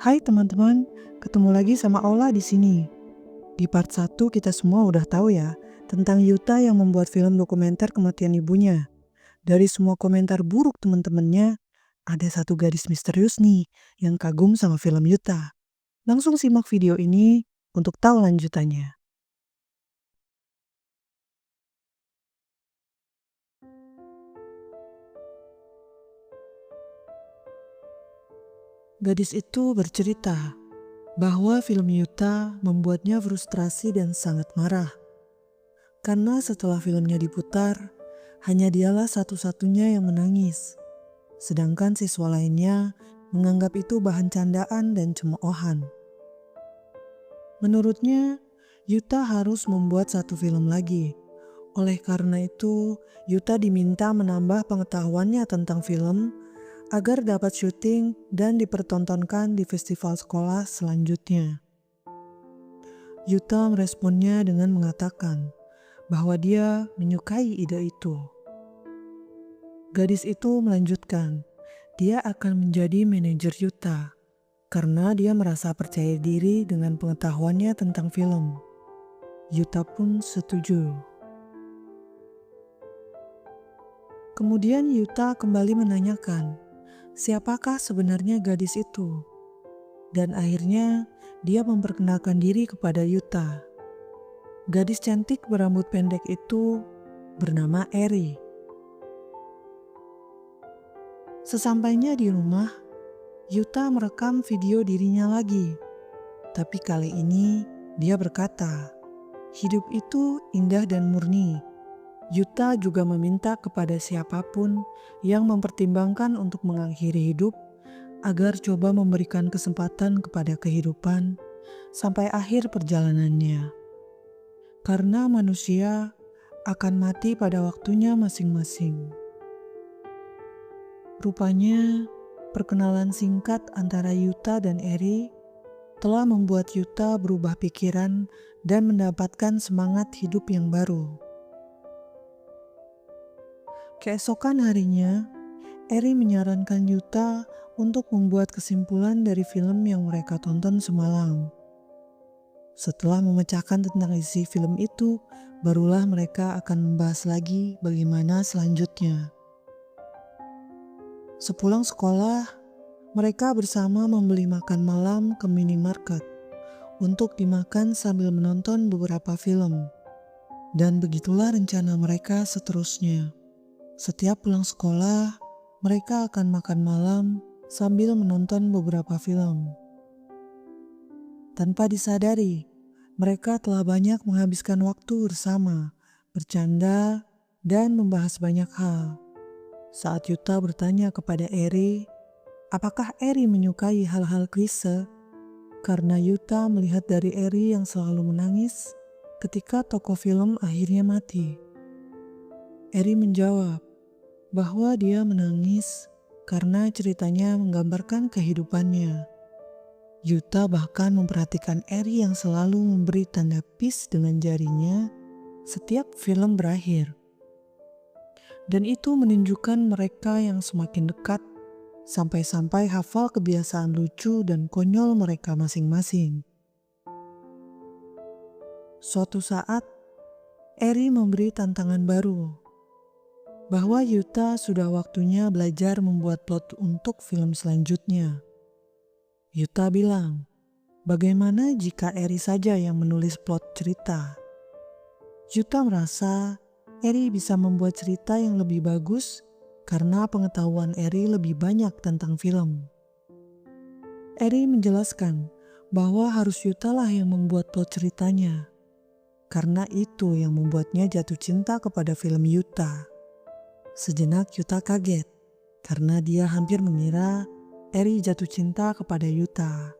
Hai teman-teman, ketemu lagi sama Aula di sini. Di part 1 kita semua udah tahu ya tentang Yuta yang membuat film dokumenter kematian ibunya. Dari semua komentar buruk teman-temannya, ada satu gadis misterius nih yang kagum sama film Yuta. Langsung simak video ini untuk tahu lanjutannya. Gadis itu bercerita bahwa film Yuta membuatnya frustrasi dan sangat marah. Karena setelah filmnya diputar, hanya dialah satu-satunya yang menangis. Sedangkan siswa lainnya menganggap itu bahan candaan dan cemoohan. Menurutnya, Yuta harus membuat satu film lagi. Oleh karena itu, Yuta diminta menambah pengetahuannya tentang film agar dapat syuting dan dipertontonkan di festival sekolah selanjutnya. Yuta meresponnya dengan mengatakan bahwa dia menyukai ide itu. Gadis itu melanjutkan, dia akan menjadi manajer Yuta karena dia merasa percaya diri dengan pengetahuannya tentang film. Yuta pun setuju. Kemudian Yuta kembali menanyakan, siapakah sebenarnya gadis itu? Dan akhirnya dia memperkenalkan diri kepada Yuta. Gadis cantik berambut pendek itu bernama Eri. Sesampainya di rumah, Yuta merekam video dirinya lagi. Tapi kali ini dia berkata, hidup itu indah dan murni. Yuta juga meminta kepada siapapun yang mempertimbangkan untuk mengakhiri hidup agar coba memberikan kesempatan kepada kehidupan sampai akhir perjalanannya. Karena manusia akan mati pada waktunya masing-masing. Rupanya, perkenalan singkat antara Yuta dan Eri telah membuat Yuta berubah pikiran dan mendapatkan semangat hidup yang baru. Keesokan harinya, Eri menyarankan Yuta untuk membuat kesimpulan dari film yang mereka tonton semalam. Setelah memecahkan tentang isi film itu, barulah mereka akan membahas lagi bagaimana selanjutnya. Sepulang sekolah, mereka bersama membeli makan malam ke minimarket untuk dimakan sambil menonton beberapa film. Dan begitulah rencana mereka seterusnya. Setiap pulang sekolah, mereka akan makan malam sambil menonton beberapa film. Tanpa disadari, mereka telah banyak menghabiskan waktu bersama, bercanda, dan membahas banyak hal. Saat Yuta bertanya kepada Eri, apakah Eri menyukai hal-hal klise? Karena Yuta melihat dari Eri yang selalu menangis ketika tokoh film akhirnya mati. Eri menjawab bahwa dia menangis karena ceritanya menggambarkan kehidupannya. Yuta bahkan memperhatikan Eri yang selalu memberi tanda peace dengan jarinya setiap film berakhir. Dan itu menunjukkan mereka yang semakin dekat sampai-sampai hafal kebiasaan lucu dan konyol mereka masing-masing. Suatu saat, Eri memberi tantangan baru, bahwa Yuta sudah waktunya belajar membuat plot untuk film selanjutnya. Yuta bilang, bagaimana jika Eri saja yang menulis plot cerita? Yuta merasa Eri bisa membuat cerita yang lebih bagus karena pengetahuan Eri lebih banyak tentang film. Eri menjelaskan bahwa harus Yuta lah yang membuat plot ceritanya, karena itu yang membuatnya jatuh cinta kepada film Yuta. Sejenak Yuta kaget, karena dia hampir mengira Eri jatuh cinta kepada Yuta.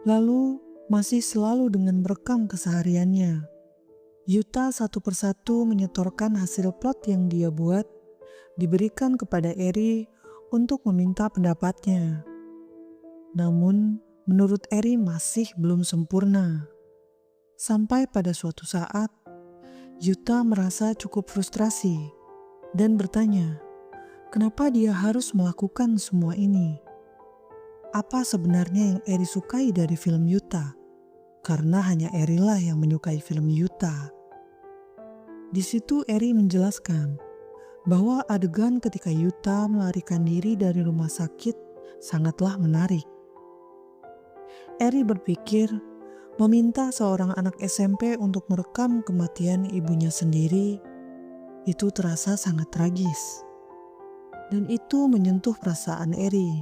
Lalu, masih selalu dengan merekam kesehariannya, Yuta satu persatu menyetorkan hasil plot yang dia buat, diberikan kepada Eri untuk meminta pendapatnya. Namun, menurut Eri masih belum sempurna. Sampai pada suatu saat, Yuta merasa cukup frustrasi dan bertanya, Kenapa dia harus melakukan semua ini? Apa sebenarnya yang Eri sukai dari film Yuta? Karena hanya Eri lah yang menyukai film Yuta. Di situ Eri menjelaskan bahwa adegan ketika Yuta melarikan diri dari rumah sakit sangatlah menarik. Eri berpikir meminta seorang anak SMP untuk merekam kematian ibunya sendiri itu terasa sangat tragis. Dan itu menyentuh perasaan Eri.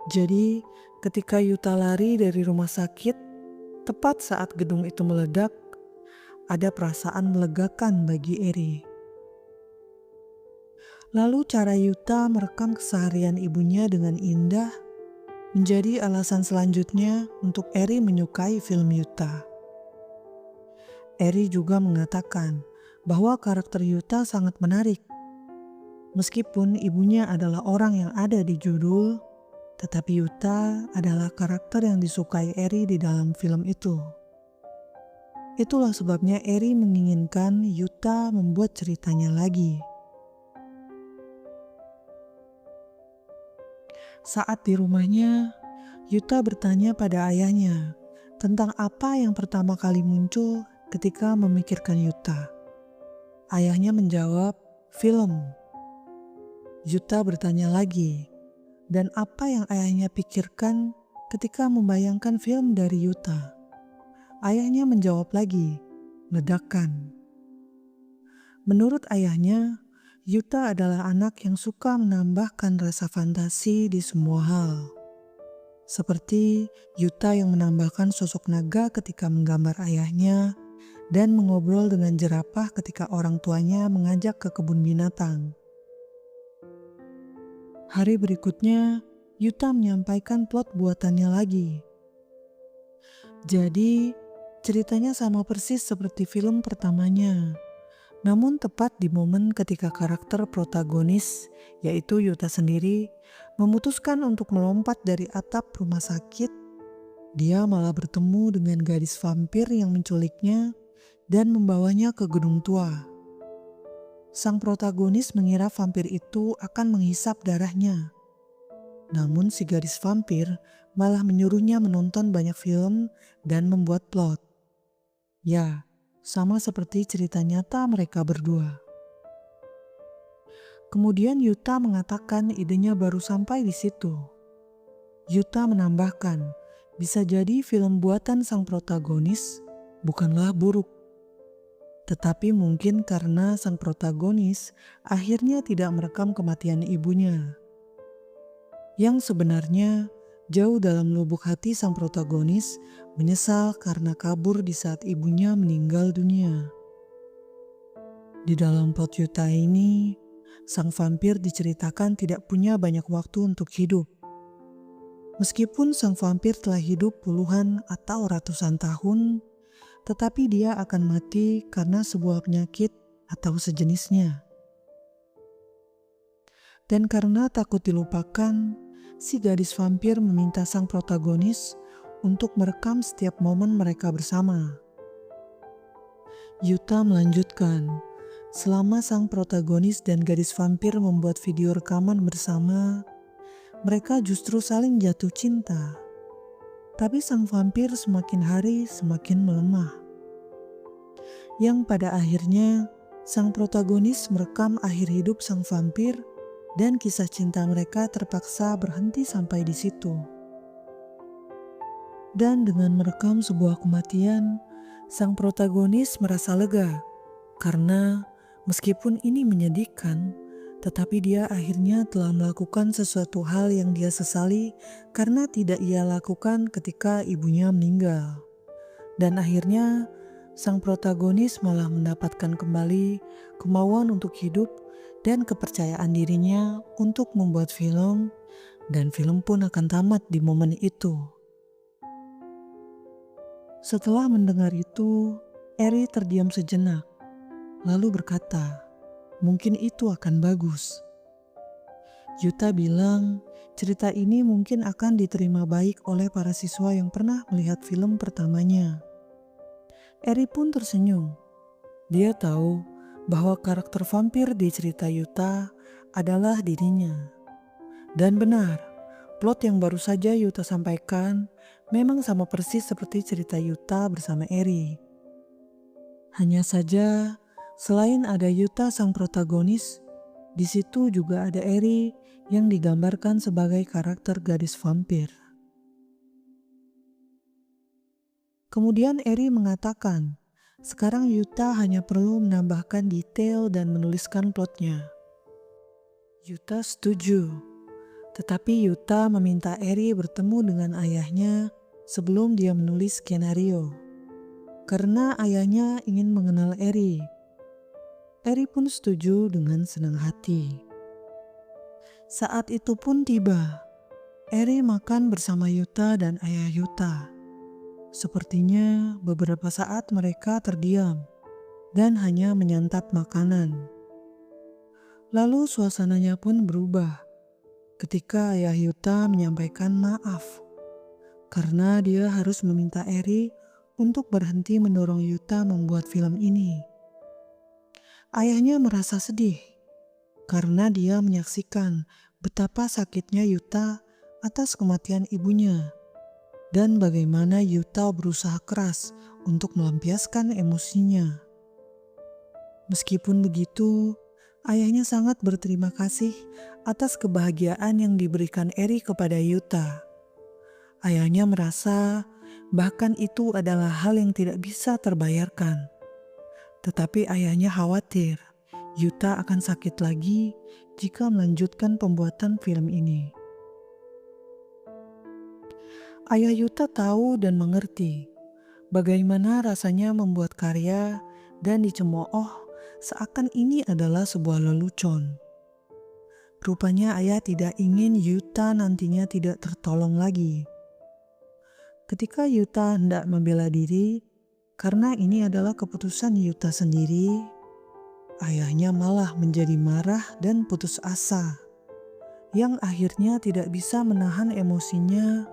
Jadi ketika Yuta lari dari rumah sakit, tepat saat gedung itu meledak, ada perasaan melegakan bagi Eri. Lalu cara Yuta merekam keseharian ibunya dengan indah menjadi alasan selanjutnya untuk Eri menyukai film Yuta. Eri juga mengatakan bahwa karakter Yuta sangat menarik. Meskipun ibunya adalah orang yang ada di judul, tetapi Yuta adalah karakter yang disukai Eri di dalam film itu. Itulah sebabnya Eri menginginkan Yuta membuat ceritanya lagi. Saat di rumahnya, Yuta bertanya pada ayahnya tentang apa yang pertama kali muncul ketika memikirkan Yuta. Ayahnya menjawab, film. Yuta bertanya lagi, dan apa yang ayahnya pikirkan ketika membayangkan film dari Yuta? Ayahnya menjawab lagi, ledakan. Menurut ayahnya, Yuta adalah anak yang suka menambahkan rasa fantasi di semua hal. Seperti Yuta yang menambahkan sosok naga ketika menggambar ayahnya dan mengobrol dengan jerapah ketika orang tuanya mengajak ke kebun binatang. Hari berikutnya, Yuta menyampaikan plot buatannya lagi. Jadi, ceritanya sama persis seperti film pertamanya. Namun tepat di momen ketika karakter protagonis, yaitu Yuta sendiri, memutuskan untuk melompat dari atap rumah sakit, dia malah bertemu dengan gadis vampir yang menculiknya dan membawanya ke gedung tua. Sang protagonis mengira vampir itu akan menghisap darahnya. Namun si gadis vampir malah menyuruhnya menonton banyak film dan membuat plot. Ya, sama seperti cerita nyata mereka berdua. Kemudian Yuta mengatakan idenya baru sampai di situ. Yuta menambahkan, bisa jadi film buatan sang protagonis bukanlah buruk. Tetapi mungkin karena sang protagonis akhirnya tidak merekam kematian ibunya. Yang sebenarnya jauh dalam lubuk hati sang protagonis menyesal karena kabur di saat ibunya meninggal dunia. Di dalam plot Yuta ini, sang vampir diceritakan tidak punya banyak waktu untuk hidup. Meskipun sang vampir telah hidup puluhan atau ratusan tahun, tetapi dia akan mati karena sebuah penyakit atau sejenisnya. Dan karena takut dilupakan, si gadis vampir meminta sang protagonis untuk merekam setiap momen mereka bersama. Yuta melanjutkan, selama sang protagonis dan gadis vampir membuat video rekaman bersama, mereka justru saling jatuh cinta. Tapi sang vampir semakin hari semakin melemah. Yang pada akhirnya, sang protagonis merekam akhir hidup sang vampir dan kisah cinta mereka terpaksa berhenti sampai di situ. Dan dengan merekam sebuah kematian, sang protagonis merasa lega karena meskipun ini menyedihkan, tetapi dia akhirnya telah melakukan sesuatu hal yang dia sesali karena tidak ia lakukan ketika ibunya meninggal. Dan akhirnya sang protagonis malah mendapatkan kembali kemauan untuk hidup dan kepercayaan dirinya untuk membuat film, dan film pun akan tamat di momen itu. Setelah mendengar itu, Eri terdiam sejenak, lalu berkata, mungkin itu akan bagus. Yuta bilang cerita ini mungkin akan diterima baik oleh para siswa yang pernah melihat film pertamanya. Eri pun tersenyum. Dia tahu bahwa karakter vampir di cerita Yuta adalah dirinya. Dan benar, plot yang baru saja Yuta sampaikan memang sama persis seperti cerita Yuta bersama Eri. Hanya saja, selain ada Yuta sang protagonis, di situ juga ada Eri yang digambarkan sebagai karakter gadis vampir. Kemudian Eri mengatakan, sekarang Yuta hanya perlu menambahkan detail dan menuliskan plotnya. Yuta setuju, tetapi Yuta meminta Eri bertemu dengan ayahnya sebelum dia menulis skenario. Karena ayahnya ingin mengenal Eri. Eri pun setuju dengan senang hati. Saat itu pun tiba. Eri makan bersama Yuta dan ayah Yuta. Sepertinya beberapa saat mereka terdiam dan hanya menyantap makanan. Lalu suasananya pun berubah ketika ayah Yuta menyampaikan maaf karena dia harus meminta Eri untuk berhenti mendorong Yuta membuat film ini. Ayahnya merasa sedih karena dia menyaksikan betapa sakitnya Yuta atas kematian ibunya dan bagaimana Yuta berusaha keras untuk melampiaskan emosinya. Meskipun begitu, ayahnya sangat berterima kasih atas kebahagiaan yang diberikan Eri kepada Yuta. Ayahnya merasa bahkan itu adalah hal yang tidak bisa terbayarkan. Tetapi ayahnya khawatir Yuta akan sakit lagi jika melanjutkan pembuatan film ini. Ayah Yuta tahu dan mengerti bagaimana rasanya membuat karya dan dicemooh seakan ini adalah sebuah lelucon. Rupanya ayah tidak ingin Yuta nantinya tidak tertolong lagi. Ketika Yuta hendak membela diri, karena ini adalah keputusan Yuta sendiri, ayahnya malah menjadi marah dan putus asa, yang akhirnya tidak bisa menahan emosinya,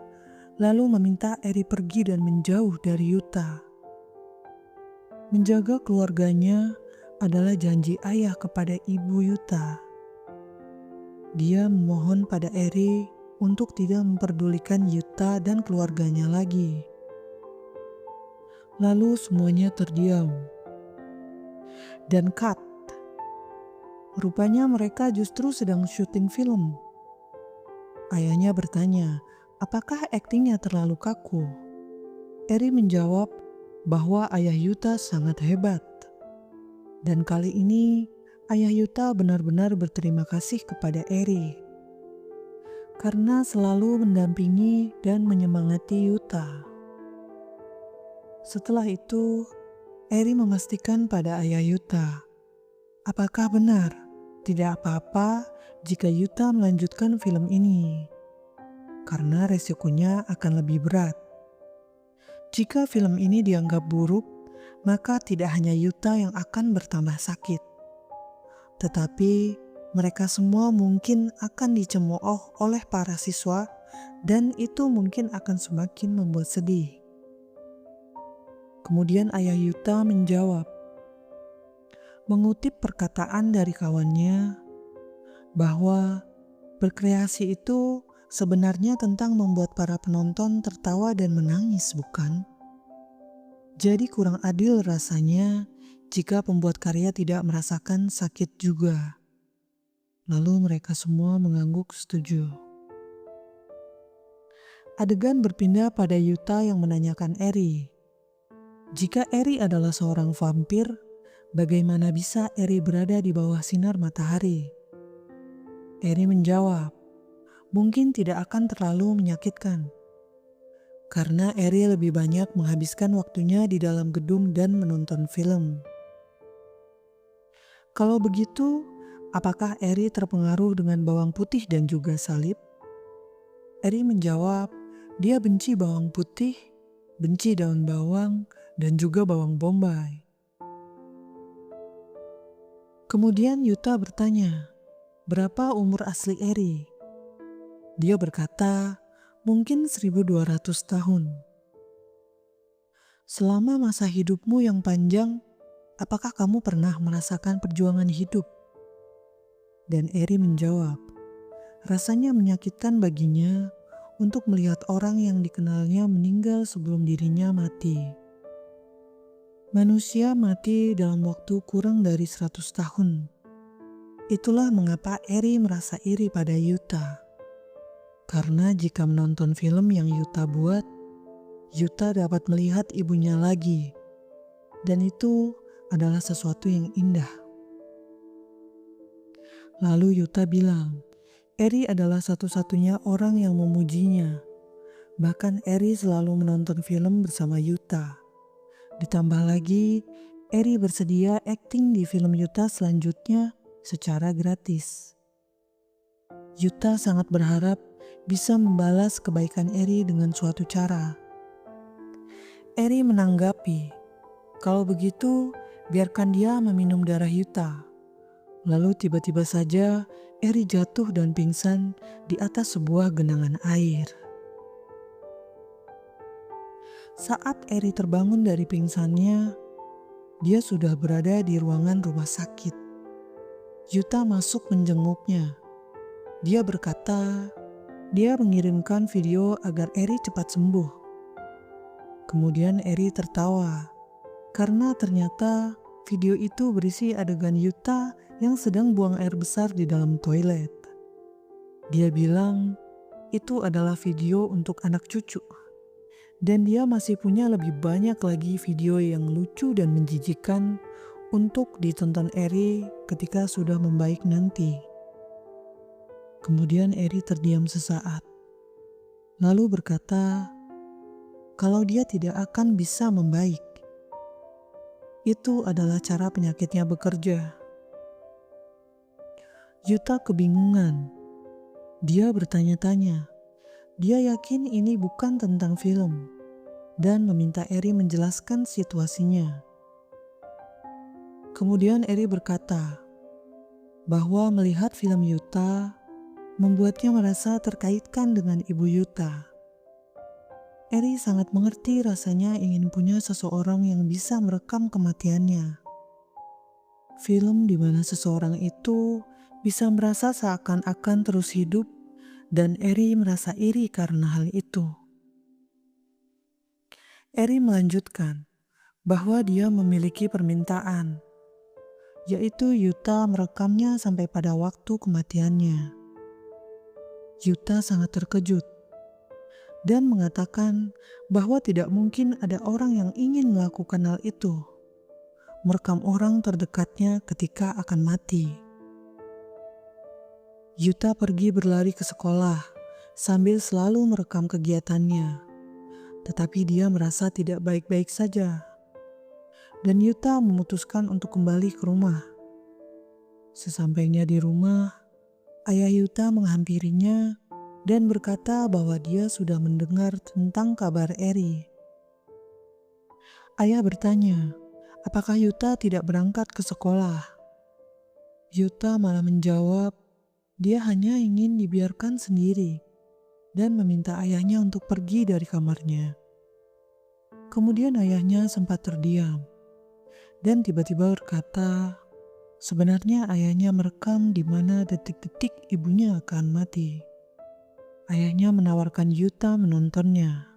lalu meminta Eri pergi dan menjauh dari Yuta. Menjaga keluarganya adalah janji ayah kepada ibu Yuta. Dia memohon pada Eri untuk tidak memperdulikan Yuta dan keluarganya lagi. Lalu semuanya terdiam. Dan cut. Rupanya mereka justru sedang syuting film. Ayahnya bertanya, apakah aktingnya terlalu kaku? Eri menjawab bahwa ayah Yuta sangat hebat. Dan kali ini, ayah Yuta benar-benar berterima kasih kepada Eri. Karena selalu mendampingi dan menyemangati Yuta. Setelah itu, Eri memastikan pada ayah Yuta, apakah benar tidak apa-apa jika Yuta melanjutkan film ini? Karena resikonya akan lebih berat. Jika film ini dianggap buruk, maka tidak hanya Yuta yang akan bertambah sakit, tetapi mereka semua mungkin akan dicemooh oleh para siswa dan itu mungkin akan semakin membuat sedih. Kemudian ayah Yuta menjawab, mengutip perkataan dari kawannya, bahwa berkreasi itu sebenarnya tentang membuat para penonton tertawa dan menangis, bukan? Jadi kurang adil rasanya jika pembuat karya tidak merasakan sakit juga. Lalu mereka semua mengangguk setuju. Adegan berpindah pada Yuta yang menanyakan Eri. Jika Eri adalah seorang vampir, bagaimana bisa Eri berada di bawah sinar matahari? Eri menjawab, mungkin tidak akan terlalu menyakitkan. Karena Eri lebih banyak menghabiskan waktunya di dalam gedung dan menonton film. Kalau begitu, apakah Eri terpengaruh dengan bawang putih dan juga salib? Eri menjawab, dia benci bawang putih, benci daun bawang, dan juga bawang bombay. Kemudian Yuta bertanya, berapa umur asli Eri? Dia berkata, mungkin 1200 tahun. Selama masa hidupmu yang panjang, apakah kamu pernah merasakan perjuangan hidup? Dan Eri menjawab, rasanya menyakitkan baginya untuk melihat orang yang dikenalnya meninggal sebelum dirinya mati. Manusia mati dalam waktu kurang dari 100 tahun. Itulah mengapa Eri merasa iri pada Yuta. Karena jika menonton film yang Yuta buat, Yuta dapat melihat ibunya lagi. Dan itu adalah sesuatu yang indah. Lalu Yuta bilang, Eri adalah satu-satunya orang yang memujinya. Bahkan Eri selalu menonton film bersama Yuta. Ditambah lagi, Eri bersedia akting di film Yuta selanjutnya secara gratis. Yuta sangat berharap bisa membalas kebaikan Eri dengan suatu cara. Eri menanggapi, kalau begitu biarkan dia meminum darah Yuta. Lalu tiba-tiba saja Eri jatuh dan pingsan di atas sebuah genangan air. Saat Eri terbangun dari pingsannya, dia sudah berada di ruangan rumah sakit. Yuta masuk menjenguknya. Dia berkata, dia mengirimkan video agar Eri cepat sembuh. Kemudian Eri tertawa, karena ternyata video itu berisi adegan Yuta yang sedang buang air besar di dalam toilet. Dia bilang itu adalah video untuk anak cucu. Dan dia masih punya lebih banyak lagi video yang lucu dan menjijikkan untuk ditonton Eri ketika sudah membaik nanti. Kemudian Eri terdiam sesaat. Lalu berkata, kalau dia tidak akan bisa membaik. Itu adalah cara penyakitnya bekerja. Yuta kebingungan. Dia bertanya-tanya. Dia yakin ini bukan tentang film dan meminta Eri menjelaskan situasinya. Kemudian Eri berkata bahwa melihat film Yuta membuatnya merasa terkaitkan dengan ibu Yuta. Eri sangat mengerti rasanya ingin punya seseorang yang bisa merekam kematiannya. Film di mana seseorang itu bisa merasa seakan-akan terus hidup dan Eri merasa iri karena hal itu. Eri melanjutkan bahwa dia memiliki permintaan, yaitu Yuta merekamnya sampai pada waktu kematiannya. Yuta sangat terkejut dan mengatakan bahwa tidak mungkin ada orang yang ingin melakukan hal itu, merekam orang terdekatnya ketika akan mati. Yuta pergi berlari ke sekolah sambil selalu merekam kegiatannya. Tetapi dia merasa tidak baik-baik saja. Dan Yuta memutuskan untuk kembali ke rumah. Sesampainya di rumah, ayah Yuta menghampirinya dan berkata bahwa dia sudah mendengar tentang kabar Eri. Ayah bertanya, apakah Yuta tidak berangkat ke sekolah? Yuta malah menjawab, dia hanya ingin dibiarkan sendiri dan meminta ayahnya untuk pergi dari kamarnya. Kemudian ayahnya sempat terdiam dan tiba-tiba berkata, sebenarnya ayahnya merekam di mana detik-detik ibunya akan mati. Ayahnya menawarkan Yuta menontonnya.